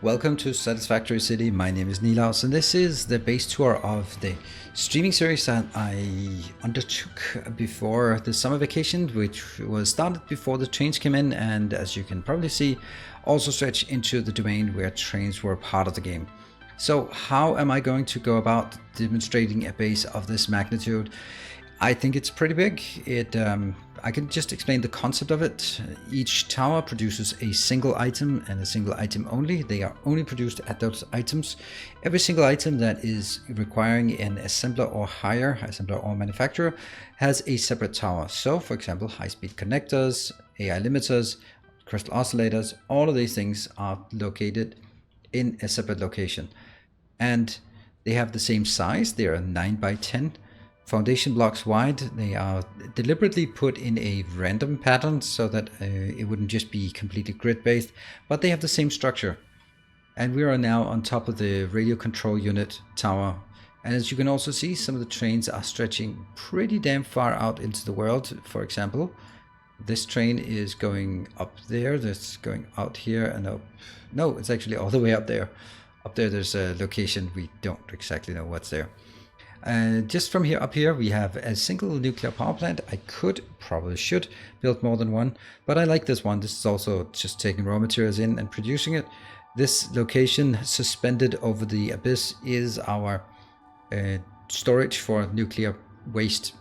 Welcome to Satisfactory City. My name is Nilaus, and this is the base tour of the streaming series that I undertook before the summer vacation, which was started before the trains came in, and as you can probably see, also stretched into the domain where trains were part of the game. So how am I going to go about demonstrating a base of this magnitude? I think it's pretty big. I can just explain the concept of it. Each tower produces a single item and a single item only. They are only produced at those items. Every single item that is requiring an assembler or higher, assembler or manufacturer, has a separate tower. So for example, high-speed connectors, AI limiters, crystal oscillators, all of these things are located in a separate location. And they have the same size. They are 9 by 10 foundation blocks wide. They are deliberately put in a random pattern so that it wouldn't just be completely grid based, but they have the same structure. And we are now on top of the radio control unit tower. And as you can also see, some of the trains are stretching pretty damn far out into the world. For example, this train is going up there, that's going out here, and up. No, it's actually all the way up there. Up there there's a location, we don't exactly know what's there. Just from here up here, we have a single nuclear power plant. I probably should build more than one, but I like this one. This is also just taking raw materials in and producing it. This location suspended over the abyss is our storage for nuclear waste.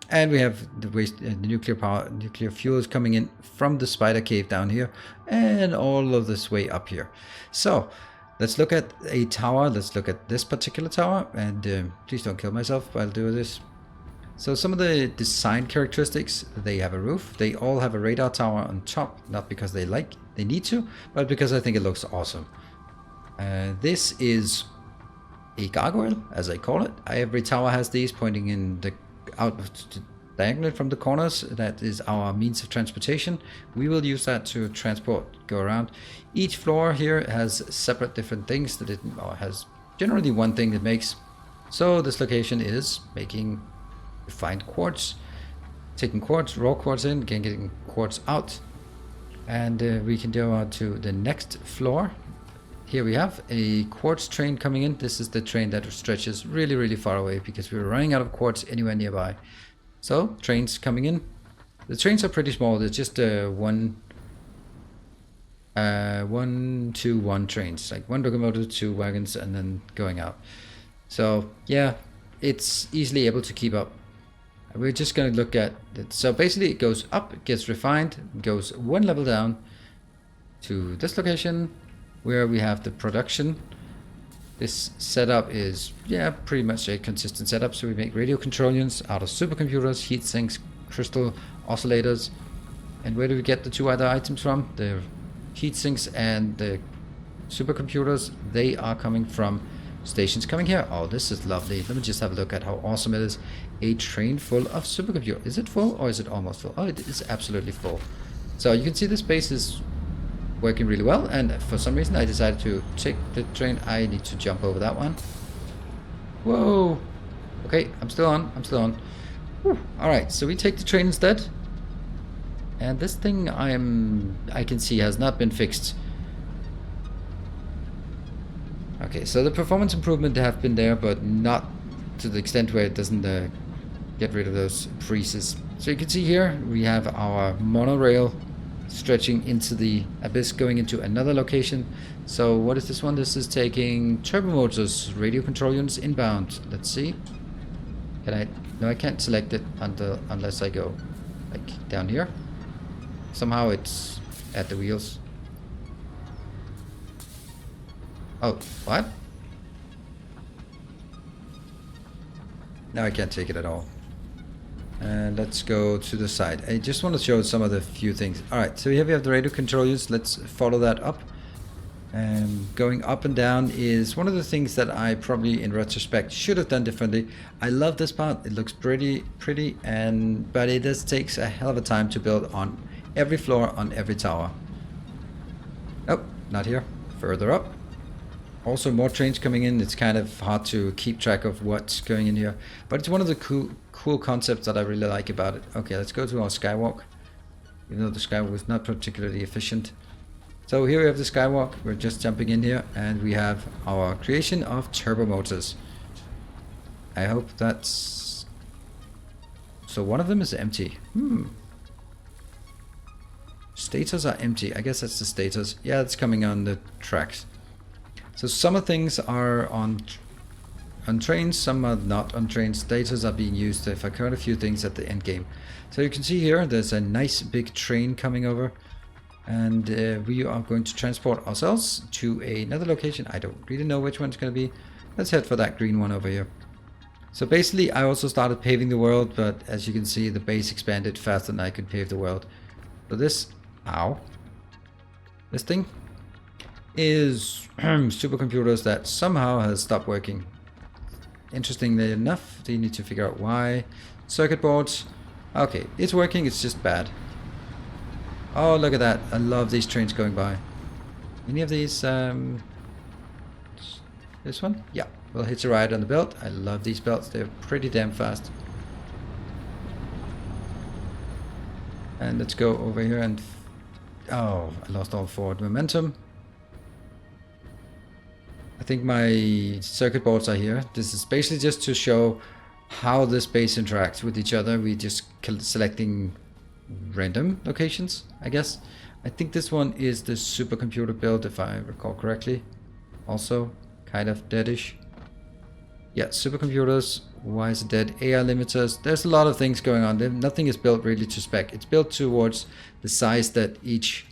And we have the waste, the nuclear fuels coming in from the spider cave down here and all of this way up here. So let's look at a tower. Let's look at this particular tower, and please don't kill myself while doing this. So some of the design characteristics: they have a roof. They all have a radar tower on top, not because they need to, but because I think it looks awesome. This is a gargoyle, as I call it. Every tower has these pointing in the out diagonal from the corners. That is our means of transportation. We will use that to go around. Each floor here has separate different things that it has generally one thing that makes. So this location is making refined quartz, taking quartz, raw quartz in, getting quartz out, and we can go on to the next floor. Here we have a quartz train coming in. This is the train that stretches really far away because we're running out of quartz anywhere nearby. So trains coming in. The trains are pretty small. They're just 1-2-1 trains, like one locomotive, 2 wagons, and then going out. So yeah, it's easily able to keep up. We're just going to look at it. So basically it goes up, it gets refined, goes one level down to this location where we have the production. This setup is, pretty much a consistent setup. So we make radio control units out of supercomputers, heat sinks, crystal oscillators. And where do we get the 2 other items from? The heat sinks and the supercomputers. They are coming from stations coming here. Oh, this is lovely. Let me just have a look at how awesome it is. A train full of supercomputers. Is it full or is it almost full? Oh, it is absolutely full. So you can see this base is working really well, and for some reason I decided to take the train. I need to jump over that one. Whoa. Okay, I'm still on. Alright, so we take the train instead. And this thing I can see has not been fixed. Okay, so the performance improvement have been there, but not to the extent where it doesn't get rid of those freezes. So you can see here we have our monorail stretching into the abyss, going into another location. So what is this one? This is taking turbo motors, radio control units inbound. Let's see. Can I? No, I can't select it unless I go like down here. Somehow it's at the wheels. Oh, what? No, I can't take it at all. Let's go to the side. I just want to show some of the few things. Alright, so here we have the radio control units. Let's follow that up. Going up and down is one of the things that I probably in retrospect should have done differently. I love this part. It looks pretty, but it just takes a hell of a time to build on every floor, on every tower. Oh, not here. Further up. Also more trains coming in. It's kind of hard to keep track of what's going in here, but it's one of the cool concepts that I really like about it. Okay, let's go to our skywalk. Even though the skywalk is not particularly efficient. So here we have the skywalk. We're just jumping in here, and we have our creation of turbo motors. I hope that's... So one of them is empty. Stators are empty. I guess that's the stators. Yeah, it's coming on the tracks. So some of things are on trains, some are not on trains. Stators are being used for quite a few things at the end game. So you can see here, there's a nice big train coming over. And we are going to transport ourselves to another location. I don't really know which one it's going to be. Let's head for that green one over here. So basically, I also started paving the world, but as you can see, the base expanded faster than I could pave the world. So this, this thing is supercomputers that somehow has stopped working. Interestingly enough, they need to figure out why. Circuit boards, okay, it's working, it's just bad. Oh, look at that. I love these trains going by. Any of these, this one? Yeah, we'll hitch a ride on the belt. I love these belts. They're pretty damn fast. And let's go over here and... Oh, I lost all forward momentum. I think my circuit boards are here. This is basically just to show how this base interacts with each other. We just selecting random locations, I guess. I think this one is the supercomputer build, if I recall correctly. Also, kind of deadish. Yeah, supercomputers. Why is it dead? AI limiters. There's a lot of things going on. Nothing is built really to spec. It's built towards the size that each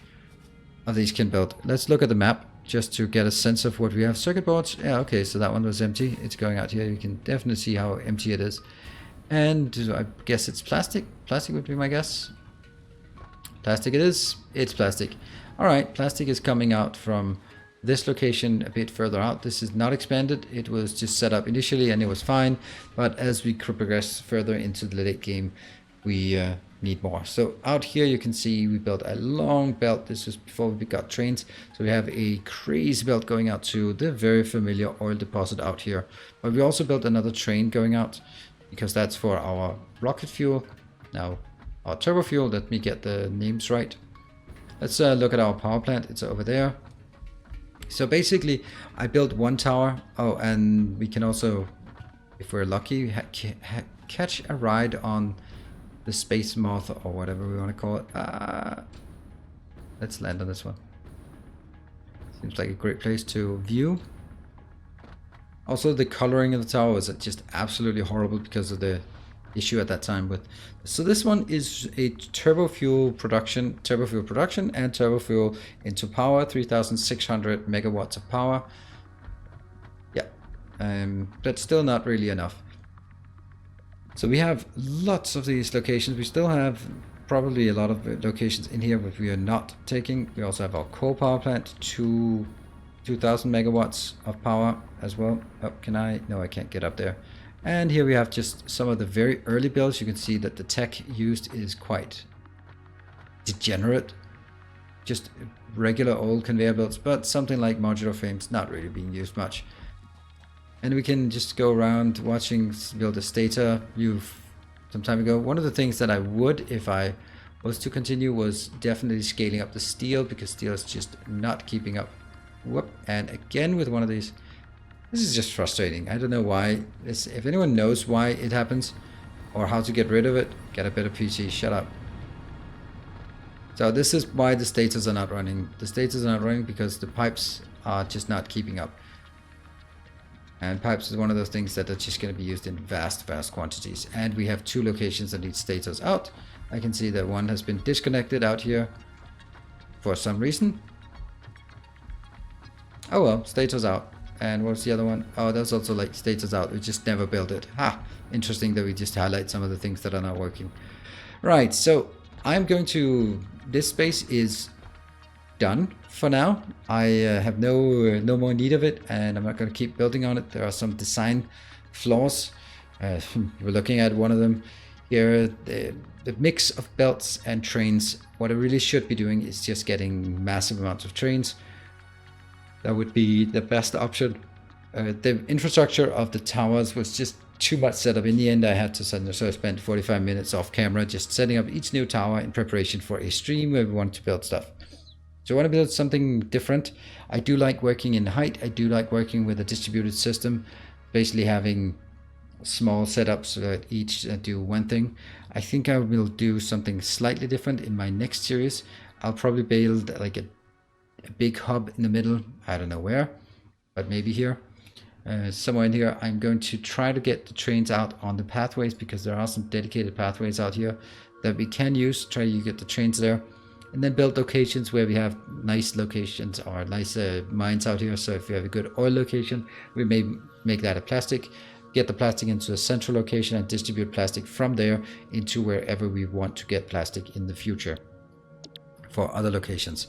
of these can build. Let's look at the map just to get a sense of what we have. Circuit boards. Yeah, okay, so that one was empty. It's going out here. You can definitely see how empty it is. And I guess it's plastic. Plastic would be my guess. Plastic it is. It's plastic. Alright, plastic is coming out from this location a bit further out. This is not expanded. It was just set up initially and it was fine. But as we progress further into the late game, we need more. So out here you can see we built a long belt. This was before we got trains. So we have a crazy belt going out to the very familiar oil deposit out here. But we also built another train going out because that's for our rocket fuel. Now our turbo fuel, let me get the names right. Let's look at our power plant. It's over there. So basically, I built one tower. Oh, and we can also, if we're lucky, catch a ride on the space moth or whatever we want to call it. Let's land on this one. Seems like a great place to view. Also, the coloring of the tower was just absolutely horrible because of the issue at that time with. So this one is a turbo fuel production and turbo fuel into power, 3,600 megawatts of power. Yeah, but still not really enough. So we have lots of these locations. We still have probably a lot of locations in here but we are not taking. We also have our coal power plant, 2,000 megawatts of power as well. Oh, can I? No, I can't get up there. And here we have just some of the very early builds. You can see that the tech used is quite degenerate. Just regular old conveyor belts, but something like modular frames not really being used much. And we can just go around watching build a stator. Some time ago. One of the things that I would, if I was to continue, was definitely scaling up the steel because steel is just not keeping up. Whoop! And again with one of these. This is just frustrating. I don't know why. If anyone knows why it happens or how to get rid of it, get a better PC. Shut up. So this is why the stators are not running. The stators are not running because the pipes are just not keeping up. And pipes is one of those things that are just going to be used in vast quantities. And we have two locations that need stators out. I can see that one has been disconnected out here for some reason. Oh well, stators out. And what's the other one? Oh, that's also like stators out. We just never built it. Ha! Interesting that we just highlight some of the things that are not working. Right, so I'm going to... This space is done for now. I have no more need of it, and I'm not going to keep building on it. There are some design flaws. We're looking at one of them here. The mix of belts and trains. What I really should be doing is just getting massive amounts of trains. That would be the best option. The infrastructure of the towers was just too much setup. In the end, I had to send, so I spent 45 minutes off camera just setting up each new tower in preparation for a stream where we want to build stuff. So I want to build something different. I do like working in height. I do like working with a distributed system, basically having small setups so that each do one thing. I think I will do something slightly different in my next series. I'll probably build like a big hub in the middle. I don't know where, but maybe here. Somewhere in here. I'm going to try to get the trains out on the pathways, because there are some dedicated pathways out here that we can use. Try to get the trains there. And then build locations where we have nice locations or nice mines out here. So if we have a good oil location, we may make that a plastic, get the plastic into a central location and distribute plastic from there into wherever we want to get plastic in the future for other locations.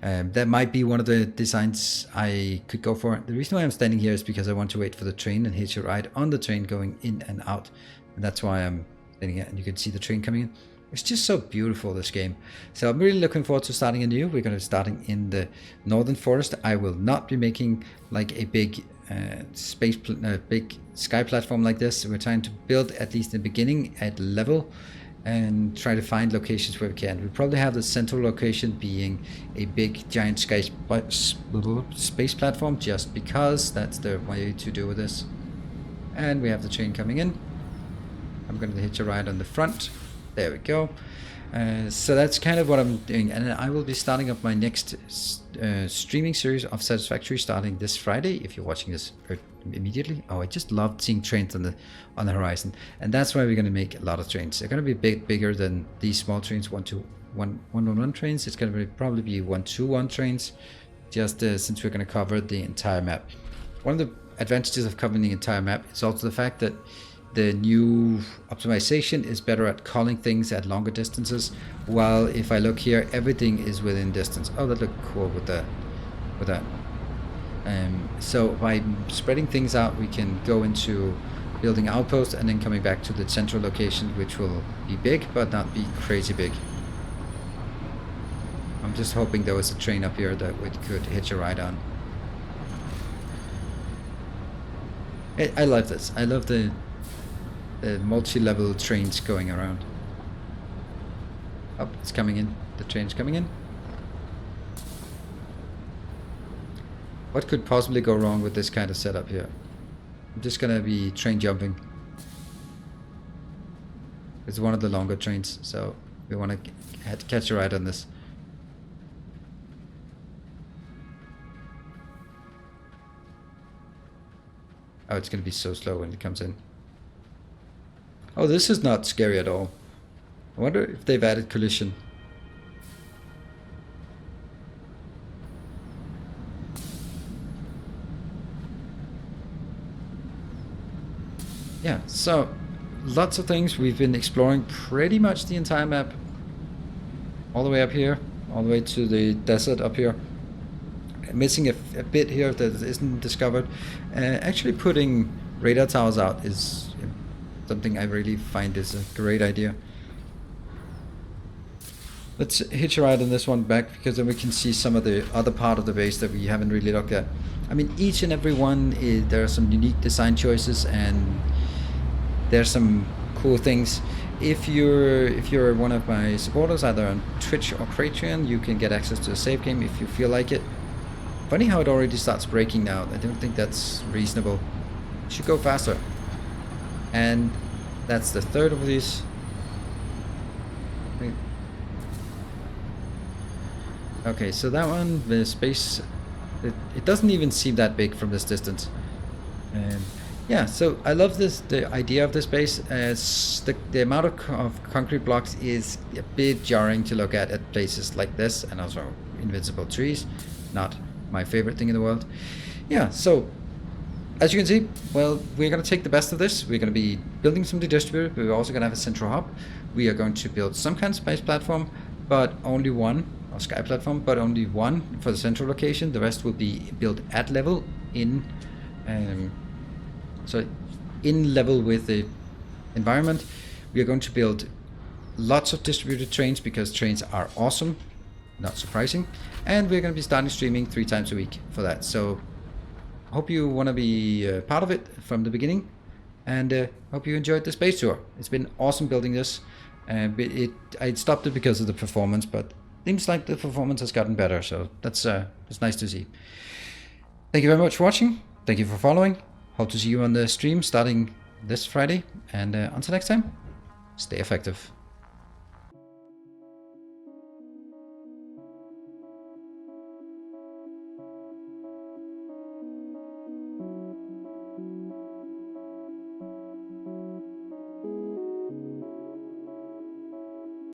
That might be one of the designs I could go for. The reason why I'm standing here is because I want to wait for the train and hitch a ride on the train going in and out. And that's why I'm standing here, and you can see the train coming in. It's just so beautiful, this game. So I'm really looking forward to starting anew. We're going to be starting in the northern forest. I will not be making like a big big sky platform like this. We're trying to build, at least in the beginning, at level, and try to find locations where we can. We probably have the central location being a big giant space platform, just because that's the way to do with this. And we have the train coming in. I'm going to hitch a ride on the front. There we go. So that's kind of what I'm doing, and I will be starting up my next streaming series of Satisfactory starting this Friday. If you're watching this immediately, I just love seeing trains on the horizon, and that's why we're going to make a lot of trains. They're going to be a bit bigger than these small trains, 1-1 trains. It's going to probably be 1-2-1 trains, just since we're going to cover the entire map. One of the advantages of covering the entire map is also the fact that the new optimization is better at calling things at longer distances, while if I look here, everything is within distance. Oh, that looked cool with that. So by spreading things out, we can go into building outposts and then coming back to the central location, which will be big but not be crazy big. I'm just hoping there was a train up here that we could hitch a ride on. I love this. I love the multi-level trains going around. Oh, it's coming in. The train's coming in. What could possibly go wrong with this kind of setup here? I'm just gonna be train jumping. It's one of the longer trains, so we want to catch a ride on this. Oh, it's gonna be so slow when it comes in. Oh, this is not scary at all. I wonder if they've added collision. Yeah, so lots of things. We've been exploring pretty much the entire map. All the way up here, all the way to the desert up here. Missing a bit here that isn't discovered. Actually putting radar towers out is something I really find is a great idea. Let's hitch a ride on this one back, because then we can see some of the other part of the base that we haven't really looked at. I mean, each and every one, there are some unique design choices, and there's some cool things. If you're one of my supporters, either on Twitch or Patreon, you can get access to a save game if you feel like it. Funny how it already starts breaking now. I don't think that's reasonable. It should go faster. And that's the third of these. Okay, so that one, the space, it doesn't even seem that big from this distance. Yeah, so I love the idea of this base. The amount of concrete blocks is a bit jarring to look at places like this, and also invincible trees. Not my favorite thing in the world. Yeah, so as you can see, well, we're going to take the best of this. We're going to be building something distributed. We're also going to have a central hub. We are going to build some kind of space platform, but only one, or sky platform, but only one for the central location. The rest will be built at level in level with the environment. We are going to build lots of distributed trains, because trains are awesome, not surprising. And we're going to be starting streaming 3 times a week for that. So hope you want to be part of it from the beginning, and hope you enjoyed the space tour. It's been awesome building this. I stopped it because of the performance, but seems like the performance has gotten better, so that's nice to see. Thank you very much for watching. Thank you for following. Hope to see you on the stream starting this Friday. And until next time, stay effective.